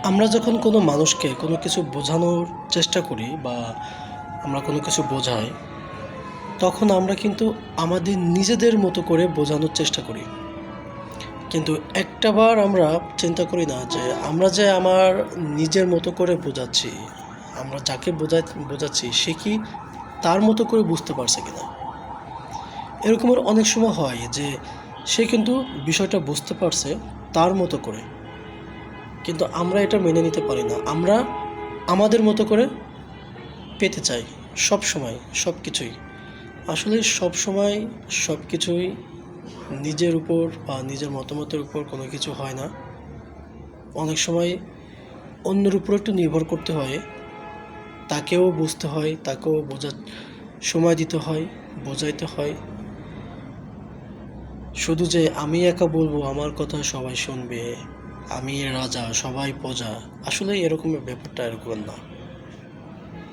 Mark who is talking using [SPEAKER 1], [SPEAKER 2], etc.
[SPEAKER 1] আমরা যখন কোনো মানুষকে কোনো কিছু বোঝানোর চেষ্টা করি বা আমরা কোনো কিছু বোঝাই, তখন আমরা কিন্তু আমাদের নিজেদের মতো করে বোঝানোর চেষ্টা করি। কিন্তু একটাবার আমরা চিন্তা করি না যে আমরা যে আমার নিজের মতো করে বোঝাচ্ছি, আমরা যাকে বোঝাচ্ছি সে কি তার মতো করে বুঝতে পারছে কিনা। এরকমের অনেক সময় হয় যে সে কিন্তু বিষয়টা বুঝতে পারছে তার মতো করে, কিন্তু আমরা এটা মেনে নিতে পারি না। আমরা আমাদের মতো করে পেতে চাই সব সময় সব কিছুই। আসলে সব সময় সব কিছুই নিজের উপর বা নিজের মতামতের উপর কোনো কিছু হয় না। অনেক সময় অন্যের উপর একটু নির্ভর করতে হয়, তাকেও বুঝতে হয়, তাকেও বোঝার সময় দিতে হয়, বোঝাইতে হয়। শুধু যে আমি একা বলবো আমার কথা সবাই শুনবে, আমি রাজা সবাই প্রজা, আসলে এরকমের ব্যাপারটা এরকম না।